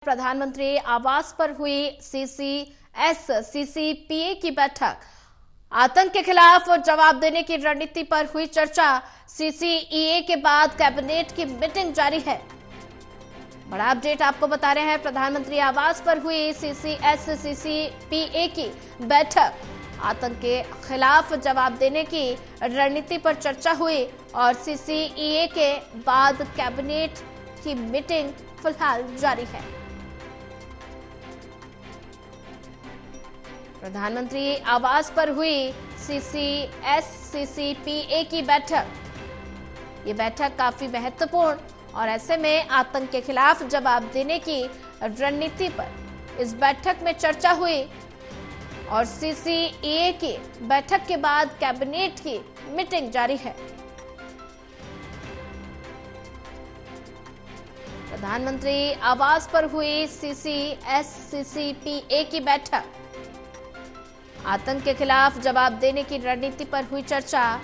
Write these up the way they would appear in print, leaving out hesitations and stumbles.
प्रधानमंत्री आवास पर हुई सीसीपीए की बैठक। आतंक के खिलाफ जवाब देने की रणनीति पर हुई चर्चा। सीसीईए के बाद कैबिनेट की मीटिंग जारी है। बड़ा अपडेट आपको बता रहे हैं। प्रधानमंत्री आवास पर हुई सीसीपीए की बैठक। आतंक के खिलाफ जवाब देने की रणनीति पर चर्चा हुई और सीसीईए के बाद कैबिनेट की मीटिंग फिलहाल जारी है। प्रधानमंत्री आवास पर हुई सीसीपीए की बैठक। ये बैठक काफी महत्वपूर्ण और ऐसे में आतंक के खिलाफ जवाब देने की रणनीति पर इस बैठक में चर्चा हुई और सीसीईए की बैठक के बाद कैबिनेट की मीटिंग जारी है। प्रधानमंत्री आवास पर हुई सीसीपीए की बैठक। आतंक के खिलाफ जवाब देने की रणनीति पर हुई चर्चा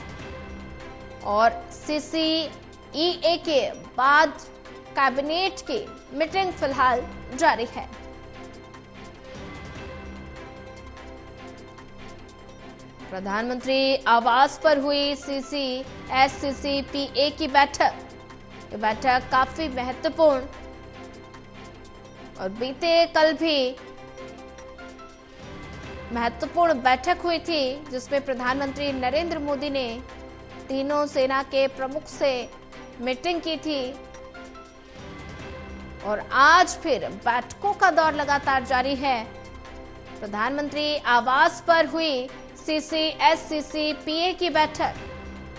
और सीसीईए के बाद कैबिनेट की मीटिंग फिलहाल जारी है। प्रधानमंत्री आवास पर हुई सीसीपीए की बैठक। ये बैठक काफी महत्वपूर्ण और बीते कल भी महत्वपूर्ण बैठक हुई थी जिसमें प्रधानमंत्री नरेंद्र मोदी ने तीनों सेना के प्रमुख से मीटिंग की थी और आज फिर बैठकों का दौर लगातार जारी है। प्रधानमंत्री आवास पर हुई सीसीपीए की बैठक।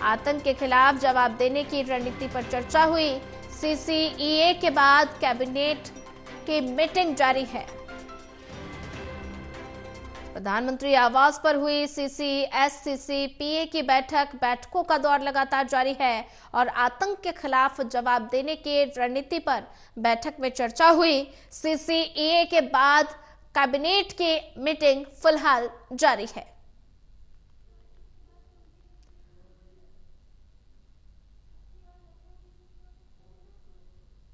आतंक के खिलाफ जवाब देने की रणनीति पर चर्चा हुई। सीसीईए के बाद कैबिनेट की मीटिंग जारी है। प्रधानमंत्री आवास पर हुई सीसीपीए की बैठकों का दौर लगातार जारी है और आतंक के खिलाफ जवाब देने की रणनीति पर बैठक में चर्चा हुई। सीसीईए के बाद कैबिनेट की मीटिंग फिलहाल जारी है।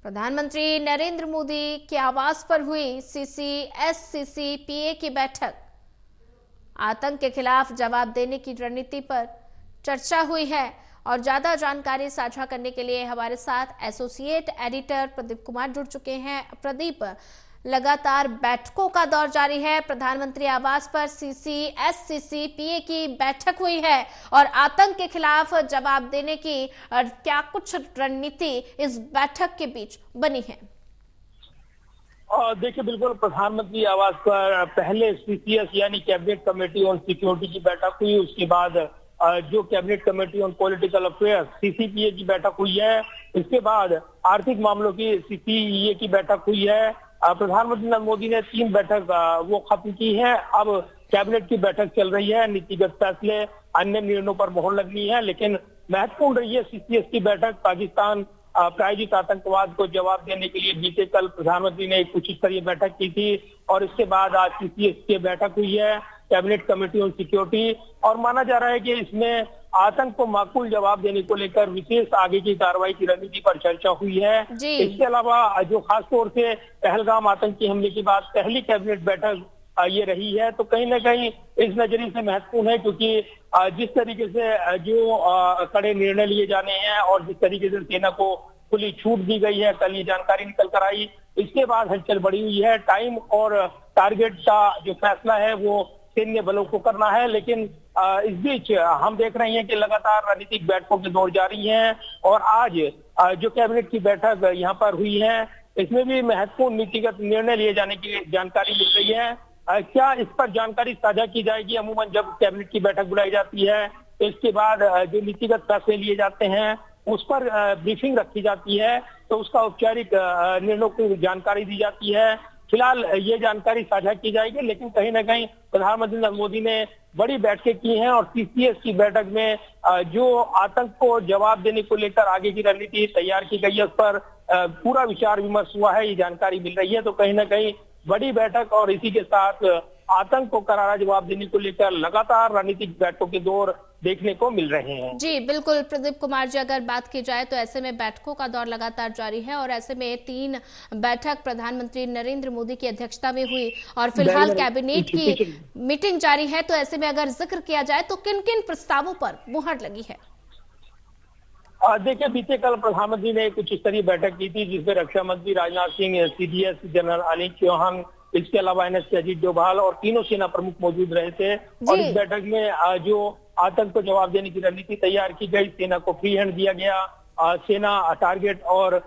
प्रधानमंत्री नरेंद्र मोदी के आवास पर हुई सीसीपीए की बैठक। आतंक के खिलाफ जवाब देने की रणनीति पर चर्चा हुई है और ज्यादा जानकारी साझा करने के लिए हमारे साथ एसोसिएट एडिटर प्रदीप कुमार जुड़ चुके हैं। प्रदीप, लगातार बैठकों का दौर जारी है। प्रधानमंत्री आवास पर सीसीपीए की बैठक हुई है और आतंक के खिलाफ जवाब देने की क्या कुछ रणनीति इस बैठक के बीच बनी है? देखिए, बिल्कुल प्रधानमंत्री आवास पर पहले सीसीएस यानी कैबिनेट कमेटी ऑन सिक्योरिटी की बैठक हुई। उसके बाद जो cabinet committee on political affairs CCPA की बैठक हुई है। इसके बाद आर्थिक मामलों की सीसीईए की बैठक हुई है। प्रधानमंत्री नरेंद्र मोदी ने 3 बैठक वो खत्म की है। अब कैबिनेट की बैठक चल रही है। नीतिगत फैसले, अन्य निर्णयों पर मोहर लगनी है, लेकिन महत्वपूर्ण रही है सीसीएस की बैठक। पाकिस्तान प्रायोजित आतंकवाद को जवाब देने के लिए बीते कल प्रधानमंत्री ने एक उच्च स्तरीय बैठक की थी और इसके बाद आज सीसीएस की बैठक हुई है, कैबिनेट कमेटी ऑन सिक्योरिटी। और माना जा रहा है कि इसमें आतंक को माकूल जवाब देने को लेकर विशेष आगे की कार्रवाई की रणनीति पर चर्चा हुई है। इसके अलावा जो खासतौर से पहलगाम आतंकी हमले के बाद पहली कैबिनेट बैठक ये रही है, तो कहीं ना कहीं इस नजरिए से महत्वपूर्ण है, क्योंकि जिस तरीके से जो कड़े निर्णय लिए जाने हैं और जिस तरीके से सेना को खुली छूट दी गई है, कल ये जानकारी निकल कर आई। इसके बाद हलचल बढ़ी हुई है। टाइम और टारगेट का जो फैसला है वो सैन्य बलों को करना है, लेकिन इस बीच हम देख रहे हैं कि लगातार रणनीतिक बैठकों के दौर जारी हैं और आज जो कैबिनेट की बैठक यहाँ पर हुई है, इसमें भी महत्वपूर्ण नीतिगत निर्णय लिए जाने की जानकारी मिल रही है। क्या इस पर जानकारी साझा की जाएगी? अमूमन जब कैबिनेट की बैठक बुलाई जाती है तो इसके बाद जो नीतिगत फैसले लिए जाते हैं उस पर ब्रीफिंग रखी जाती है, तो उसका औपचारिक निर्णयों की जानकारी दी जाती है। फिलहाल ये जानकारी साझा की जाएगी, लेकिन कहीं ना कहीं प्रधानमंत्री नरेंद्र मोदी ने बड़ी बैठकें की हैं और सीसीएस की बैठक में जो आतंक को जवाब देने को लेकर आगे की रणनीति तैयार की गई है उस पर पूरा विचार विमर्श हुआ है, ये जानकारी मिल रही है। तो कहीं ना कहीं बड़ी बैठक और इसी के साथ आतंक को करारा जवाब देने को लेकर लगातार रणनीतिक बैठकों के दौर देखने को मिल रहे हैं। जी बिल्कुल प्रदीप कुमार जी, अगर बात की जाए तो ऐसे में बैठकों का दौर लगातार जारी है और ऐसे में 3 बैठक प्रधानमंत्री नरेंद्र मोदी की अध्यक्षता में हुई और फिलहाल कैबिनेट की मीटिंग जारी है। तो ऐसे में अगर जिक्र किया जाए तो किन किन प्रस्तावों पर मुहर लगी है? देखिए, बीते कल प्रधानमंत्री ने एक उच्च स्तरीय बैठक की थी जिसमें रक्षा मंत्री राजनाथ सिंह, सीडीएस जनरल अनिल चौहान, इसके अलावा एनएसजी अजीत डोभाल और तीनों सेना प्रमुख मौजूद रहे थे। और इस बैठक में जो आतंक को जवाब देने की रणनीति तैयार की गई, सेना को फ्री हैंड दिया गया। सेना टारगेट और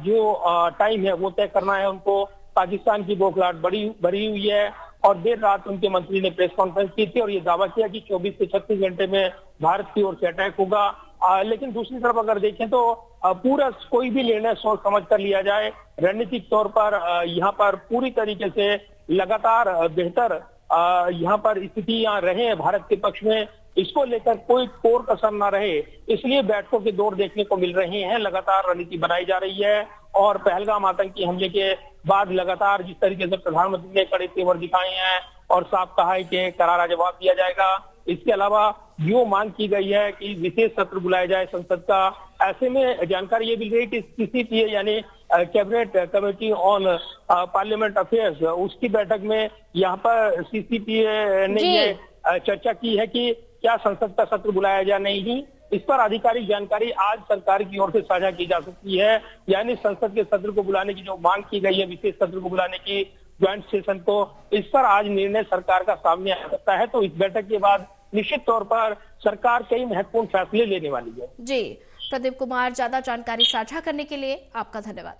जो टाइम है वो तय करना है उनको। पाकिस्तान की बौखलाहट बढ़ी हुई है और देर रात उनके मंत्री ने प्रेस कॉन्फ्रेंस की थी और ये दावा किया कि 24 से 36 घंटे में भारत की ओर से अटैक होगा। लेकिन दूसरी तरफ अगर देखें तो पूरा कोई भी निर्णय सोच समझ कर लिया जाए। रणनीतिक तौर पर यहाँ पर पूरी तरीके से लगातार बेहतर यहाँ पर स्थितियां रहे भारत के पक्ष में, इसको लेकर कोई कोर कसर ना रहे, इसलिए बैठकों के दौर देखने को मिल रहे हैं। लगातार रणनीति बनाई जा रही है और पहलगाम आतंकी हमले के बाद लगातार जिस तरीके से प्रधानमंत्री ने कड़े तेवर दिखाए हैं और साफ कहा है कि करारा जवाब दिया जाएगा। इसके अलावा जो मांग की गई है कि विशेष सत्र बुलाया जाए संसद का, ऐसे में जानकारी ये मिल रही है कि सीसीपीए यानी cabinet committee on parliament affairs, उसकी बैठक में यहाँ पर सीसीपीए ने ये चर्चा की है कि क्या संसद का सत्र बुलाया जाए नहीं। इस पर आधिकारिक जानकारी आज सरकार की ओर से साझा की जा सकती है, यानी संसद के सत्र को बुलाने की जो मांग की गई है, विशेष सत्र को बुलाने की, ज्वाइंट सेशन को, इस पर आज निर्णय सरकार का सामने आ सकता है। तो इस बैठक के बाद निश्चित तौर पर सरकार कई महत्वपूर्ण फैसले लेने वाली है। जी प्रदीप कुमार, ज्यादा जानकारी साझा करने के लिए आपका धन्यवाद।